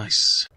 Nice.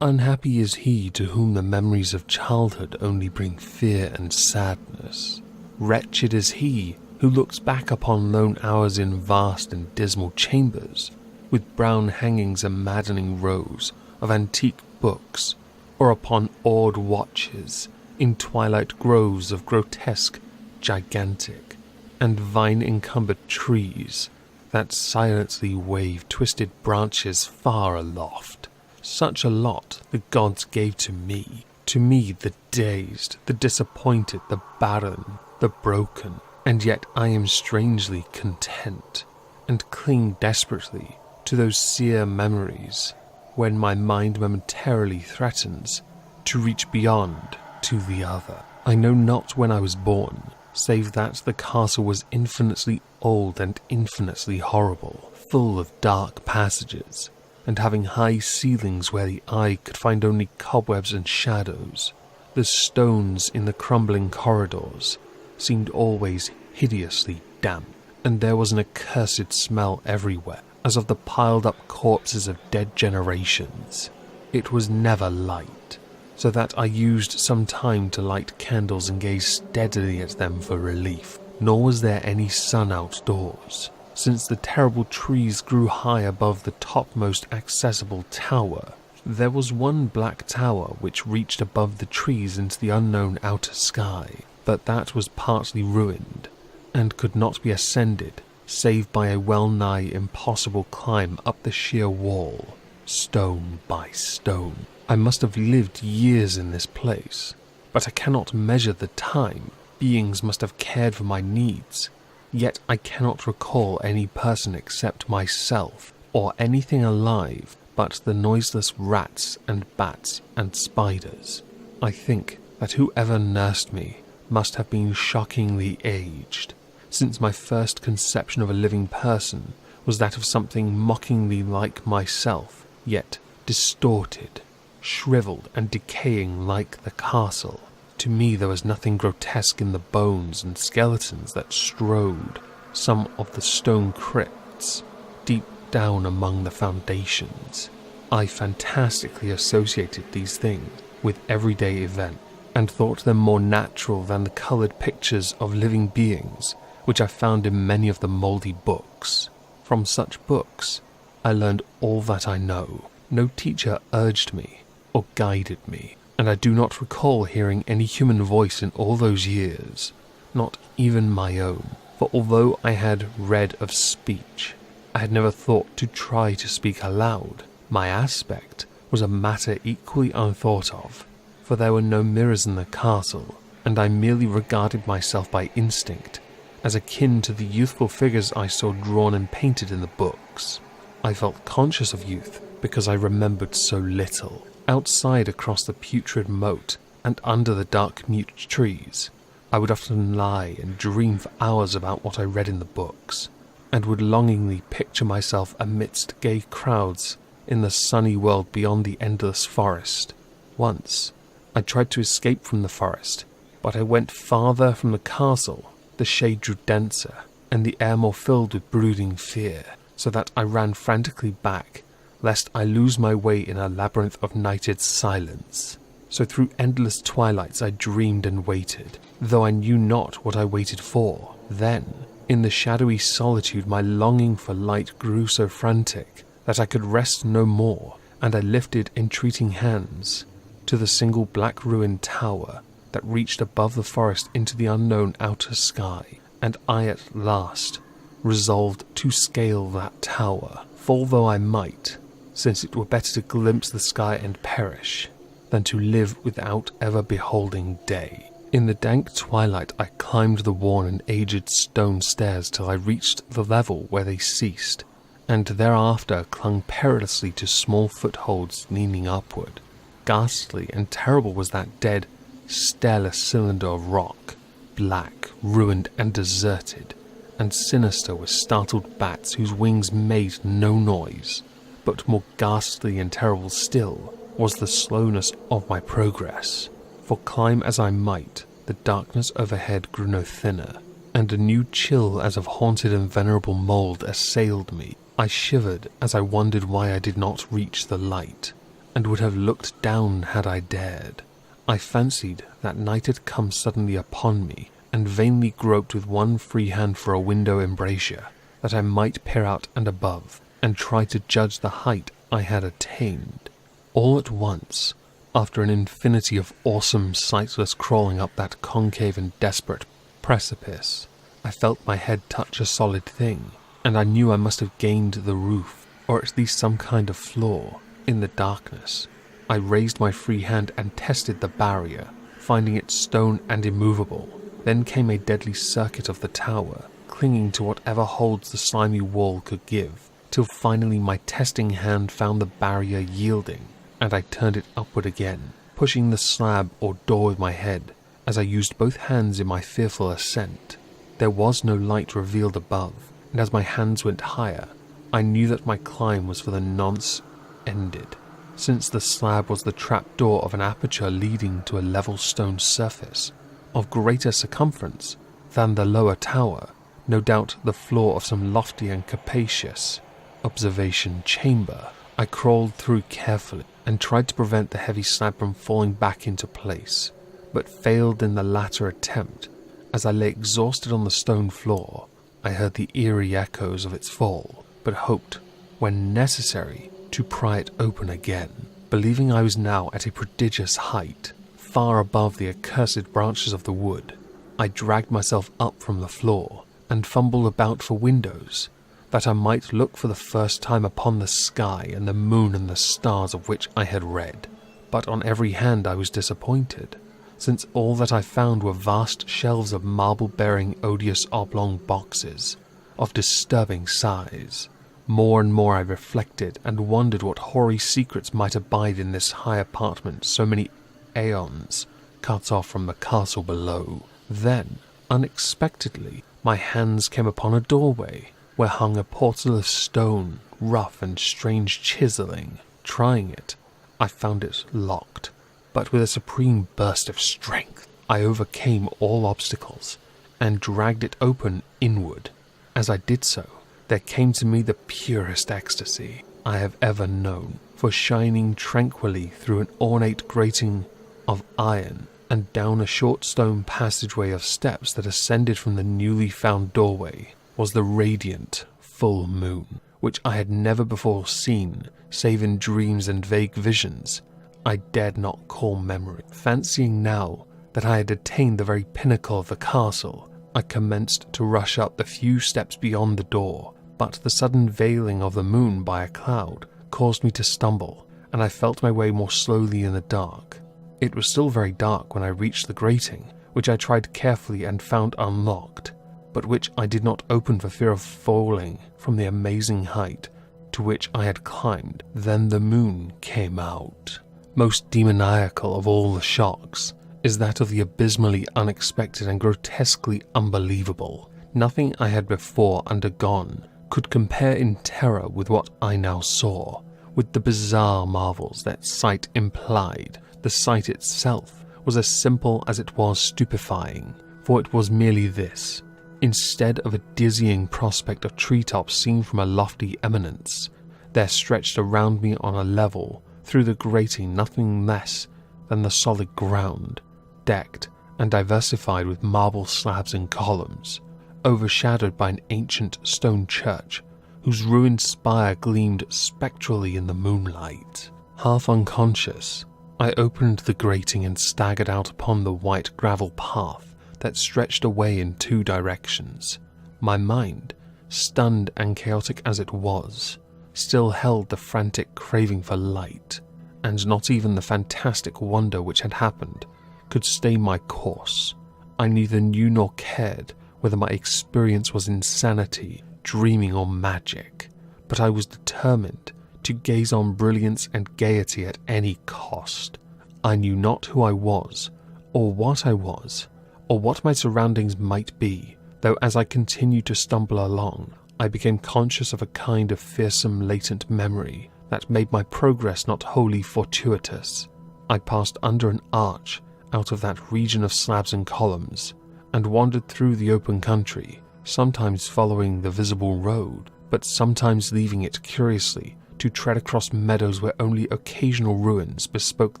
Unhappy is he to whom the memories of childhood only bring fear and sadness. Wretched is he who looks back upon lone hours in vast and dismal chambers, with brown hangings and maddening rows of antique books, or upon awed watches in twilight groves of grotesque, gigantic, and vine-encumbered trees that silently wave twisted branches far aloft. Such a lot the gods gave to me the dazed, the disappointed, the barren, the broken, and yet I am strangely content, and cling desperately to those sere memories when my mind momentarily threatens to reach beyond to the other. I know not when I was born, save that the castle was infinitely old and infinitely horrible, full of dark passages, and having high ceilings where the eye could find only cobwebs and shadows. The stones in the crumbling corridors seemed always hideously damp, and there was an accursed smell everywhere, as of the piled-up corpses of dead generations. It was never light, so that I used some time to light candles and gaze steadily at them for relief. Nor was there any sun outdoors, since the terrible trees grew high above the topmost accessible tower. There was one black tower which reached above the trees into the unknown outer sky, but that was partly ruined, and could not be ascended save by a well-nigh impossible climb up the sheer wall, stone by stone. I must have lived years in this place, but I cannot measure the time. Beings must have cared for my needs, yet I cannot recall any person except myself, or anything alive but the noiseless rats and bats and spiders. I think that whoever nursed me must have been shockingly aged, since my first conception of a living person was that of something mockingly like myself, yet distorted, shriveled and decaying like the castle. To me there was nothing grotesque in the bones and skeletons that strode some of the stone crypts deep down among the foundations. I fantastically associated these things with everyday events, and thought them more natural than the coloured pictures of living beings which I found in many of the mouldy books. From such books I learned all that I know. No teacher urged me or guided me, and I do not recall hearing any human voice in all those years, not even my own, for although I had read of speech, I had never thought to try to speak aloud. My aspect was a matter equally unthought of, for there were no mirrors in the castle, and I merely regarded myself by instinct as akin to the youthful figures I saw drawn and painted in the books. I felt conscious of youth because I remembered so little. Outside across the putrid moat and under the dark mute trees, I would often lie and dream for hours about what I read in the books, and would longingly picture myself amidst gay crowds in the sunny world beyond the endless forest. Once, I tried to escape from the forest, but I went farther from the castle. The shade grew denser, and the air more filled with brooding fear, so that I ran frantically back, lest I lose my way in a labyrinth of nighted silence. So through endless twilights I dreamed and waited, though I knew not what I waited for. Then, in the shadowy solitude, my longing for light grew so frantic that I could rest no more, and I lifted entreating hands to the single black ruined tower that reached above the forest into the unknown outer sky, and I at last resolved to scale that tower, fall though I might, since it were better to glimpse the sky and perish than to live without ever beholding day. In the dank twilight I climbed the worn and aged stone stairs till I reached the level where they ceased, and thereafter clung perilously to small footholds leaning upward. Ghastly and terrible was that dead, stairless cylinder of rock, black, ruined and deserted, and sinister with startled bats whose wings made no noise. But more ghastly and terrible still was the slowness of my progress, for climb as I might, the darkness overhead grew no thinner, and a new chill as of haunted and venerable mould assailed me. I shivered as I wondered why I did not reach the light, and would have looked down had I dared. I fancied that night had come suddenly upon me, and vainly groped with one free hand for a window embrasure, that I might peer out and above, and try to judge the height I had attained. All at once, after an infinity of awesome sightless crawling up that concave and desperate precipice, I felt my head touch a solid thing, and I knew I must have gained the roof, or at least some kind of floor. In the darkness, I raised my free hand and tested the barrier, finding it stone and immovable. Then came a deadly circuit of the tower, clinging to whatever holds the slimy wall could give, till finally my testing hand found the barrier yielding, and I turned it upward again, pushing the slab or door with my head, as I used both hands in my fearful ascent. There was no light revealed above, and as my hands went higher, I knew that my climb was for the nonce ended, since the slab was the trapdoor of an aperture leading to a level stone surface, of greater circumference than the lower tower, no doubt the floor of some lofty and capacious observation chamber. I crawled through carefully, and tried to prevent the heavy slab from falling back into place, but failed in the latter attempt. As I lay exhausted on the stone floor, I heard the eerie echoes of its fall, but hoped, when necessary, to pry it open again. Believing I was now at a prodigious height, far above the accursed branches of the wood, I dragged myself up from the floor, and fumbled about for windows, that I might look for the first time upon the sky and the moon and the stars of which I had read. But on every hand I was disappointed, since all that I found were vast shelves of marble-bearing odious oblong boxes, of disturbing size. More and more I reflected, and wondered what hoary secrets might abide in this high apartment so many aeons cut off from the castle below. Then, unexpectedly, my hands came upon a doorway, where hung a portal of stone, rough and strange chiselling. Trying it, I found it locked, but with a supreme burst of strength, I overcame all obstacles, and dragged it open inward. As I did so, there came to me the purest ecstasy I have ever known, for shining tranquilly through an ornate grating of iron, and down a short stone passageway of steps that ascended from the newly found doorway, was the radiant full moon, which I had never before seen, save in dreams and vague visions I dared not call memory. Fancying now that I had attained the very pinnacle of the castle, I commenced to rush up the few steps beyond the door, but the sudden veiling of the moon by a cloud caused me to stumble, and I felt my way more slowly in the dark. It was still very dark when I reached the grating, which I tried carefully and found unlocked, but which I did not open for fear of falling from the amazing height to which I had climbed. Then the moon came out. Most demoniacal of all the shocks is that of the abysmally unexpected and grotesquely unbelievable. Nothing I had before undergone could compare in terror with what I now saw, with the bizarre marvels that sight implied. The sight itself was as simple as it was stupefying, for it was merely this. Instead of a dizzying prospect of treetops seen from a lofty eminence, there stretched around me on a level through the grating nothing less than the solid ground, decked and diversified with marble slabs and columns, overshadowed by an ancient stone church whose ruined spire gleamed spectrally in the moonlight. Half unconscious, I opened the grating and staggered out upon the white gravel path that stretched away in two directions. My mind, stunned and chaotic as it was, still held the frantic craving for light, and not even the fantastic wonder which had happened could stay my course. I neither knew nor cared whether my experience was insanity, dreaming, or magic, but I was determined to gaze on brilliance and gaiety at any cost. I knew not who I was, or what I was, or what my surroundings might be, though as I continued to stumble along, I became conscious of a kind of fearsome latent memory that made my progress not wholly fortuitous. I passed under an arch out of that region of slabs and columns, and wandered through the open country, sometimes following the visible road, but sometimes leaving it curiously to to tread across meadows where only occasional ruins bespoke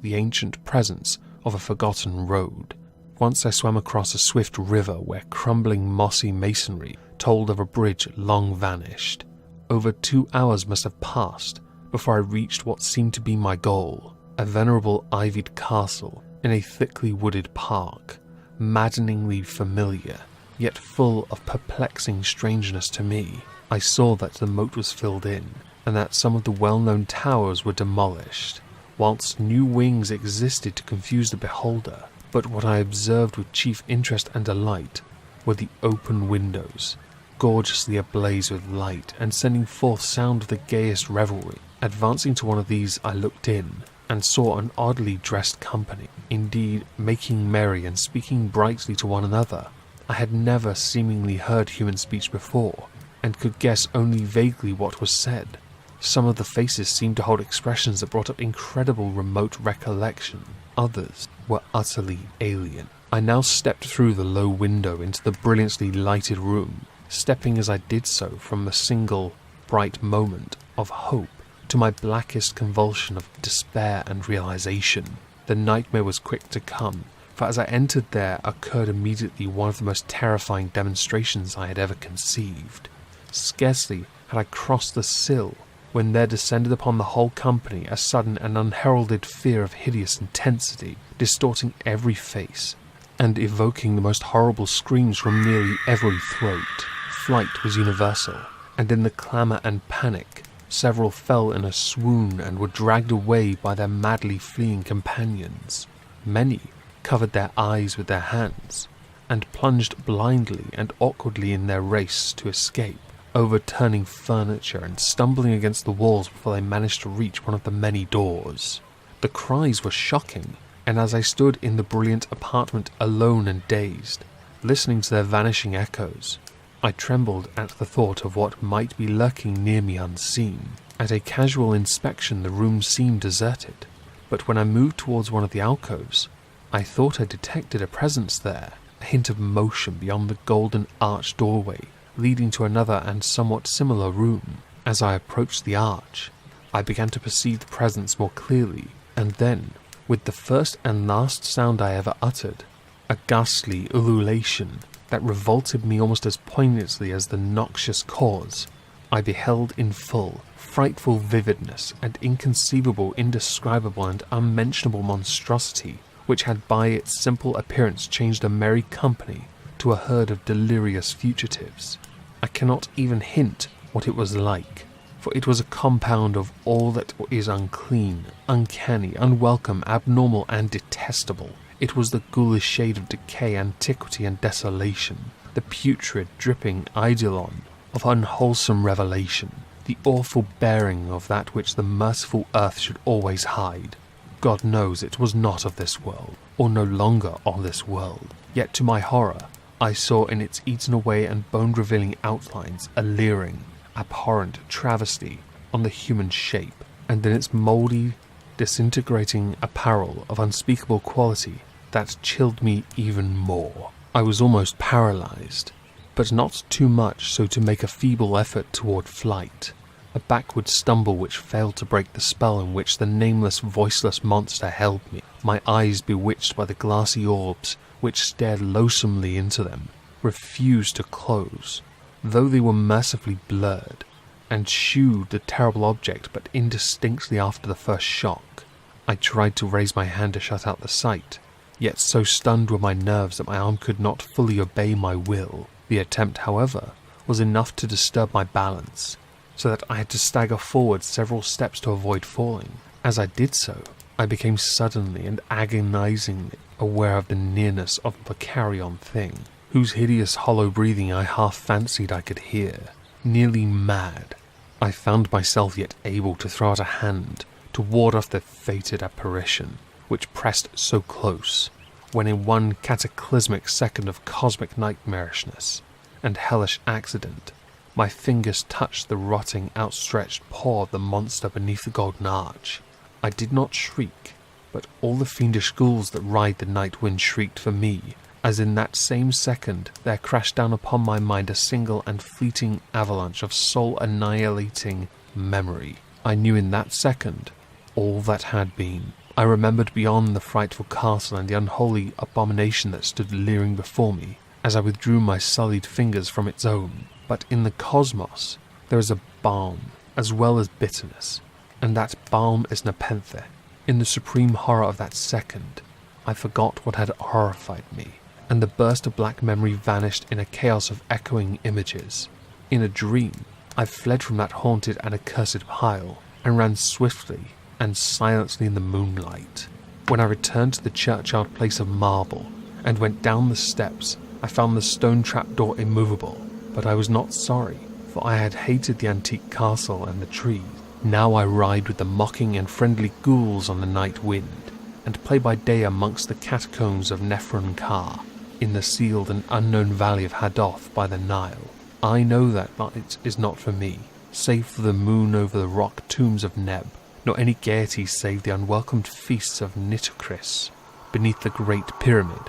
the ancient presence of a forgotten road. Once I swam across a swift river where crumbling mossy masonry told of a bridge long vanished. Over 2 hours must have passed before I reached what seemed to be my goal, a venerable ivied castle in a thickly wooded park, maddeningly familiar, yet full of perplexing strangeness to me. I saw that the moat was filled in, and that some of the well-known towers were demolished, whilst new wings existed to confuse the beholder. But what I observed with chief interest and delight were the open windows, gorgeously ablaze with light and sending forth sound of the gayest revelry. Advancing to one of these, I looked in, and saw an oddly dressed company, indeed making merry and speaking brightly to one another. I had never seemingly heard human speech before, and could guess only vaguely what was said. Some of the faces seemed to hold expressions that brought up incredible remote recollection. Others were utterly alien. I now stepped through the low window into the brilliantly lighted room, stepping as I did so from a single bright moment of hope to my blackest convulsion of despair and realization. The nightmare was quick to come, for as I entered there occurred immediately one of the most terrifying demonstrations I had ever conceived. Scarcely had I crossed the sill when there descended upon the whole company a sudden and unheralded fear of hideous intensity, distorting every face, and evoking the most horrible screams from nearly every throat. Flight was universal, and in the clamour and panic, several fell in a swoon and were dragged away by their madly fleeing companions. Many covered their eyes with their hands, and plunged blindly and awkwardly in their race to escape, overturning furniture and stumbling against the walls before they managed to reach one of the many doors. The cries were shocking, and as I stood in the brilliant apartment alone and dazed, listening to their vanishing echoes, I trembled at the thought of what might be lurking near me unseen. At a casual inspection the room seemed deserted, but when I moved towards one of the alcoves, I thought I detected a presence there, a hint of motion beyond the golden arched doorway leading to another and somewhat similar room. As I approached the arch, I began to perceive the presence more clearly, and then, with the first and last sound I ever uttered, a ghastly ululation that revolted me almost as poignantly as the noxious cause, I beheld in full, frightful vividness and inconceivable, indescribable and unmentionable monstrosity, which had by its simple appearance changed a merry company to a herd of delirious fugitives. I cannot even hint what it was like, for it was a compound of all that is unclean, uncanny, unwelcome, abnormal, and detestable. It was the ghoulish shade of decay, antiquity, and desolation, the putrid, dripping eidolon of unwholesome revelation, the awful bearing of that which the merciful earth should always hide. God knows it was not of this world, or no longer of this world, yet to my horror, I saw in its eaten away and bone-revealing outlines a leering, abhorrent travesty on the human shape, and in its mouldy, disintegrating apparel of unspeakable quality that chilled me even more. I was almost paralyzed, but not too much so to make a feeble effort toward flight, a backward stumble which failed to break the spell in which the nameless, voiceless monster held me, my eyes bewitched by the glassy orbs which stared loathsomely into them, refused to close, though they were mercifully blurred, and shewed the terrible object but indistinctly after the first shock. I tried to raise my hand to shut out the sight, yet so stunned were my nerves that my arm could not fully obey my will. The attempt, however, was enough to disturb my balance, so that I had to stagger forward several steps to avoid falling. As I did so, I became suddenly and agonizingly aware of the nearness of the carrion thing, whose hideous hollow breathing I half fancied I could hear. Nearly mad, I found myself yet able to throw out a hand to ward off the fated apparition, which pressed so close, when in one cataclysmic second of cosmic nightmarishness and hellish accident, my fingers touched the rotting, outstretched paw of the monster beneath the golden arch. I did not shriek, but all the fiendish ghouls that ride the night wind shrieked for me, as in that same second there crashed down upon my mind a single and fleeting avalanche of soul-annihilating memory. I knew in that second all that had been. I remembered beyond the frightful castle and the unholy abomination that stood leering before me as I withdrew my sullied fingers from its own. But in the cosmos there is a balm as well as bitterness, and that balm is Nepenthe. In the supreme horror of that second, I forgot what had horrified me, and the burst of black memory vanished in a chaos of echoing images. In a dream, I fled from that haunted and accursed pile, and ran swiftly and silently in the moonlight. When I returned to the churchyard place of marble, and went down the steps, I found the stone trapdoor immovable, but I was not sorry, for I had hated the antique castle and the trees. Now I ride with the mocking and friendly ghouls on the night wind, and play by day amongst the catacombs of Nephron Ka, in the sealed and unknown valley of Hadoth by the Nile. I know that light is not for me, save for the moon over the rock tombs of Neb, nor any gaiety save the unwelcomed feasts of Nitocris beneath the Great Pyramid.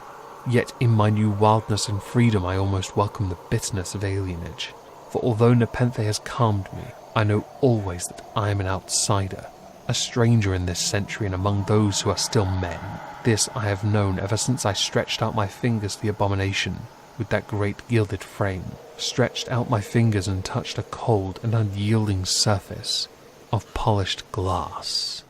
Yet in my new wildness and freedom I almost welcome the bitterness of alienage. For although Nepenthe has calmed me, I know always that I am an outsider, a stranger in this century and among those who are still men. This I have known ever since I stretched out my fingers to the abomination with that great gilded frame, stretched out my fingers and touched a cold and unyielding surface of polished glass.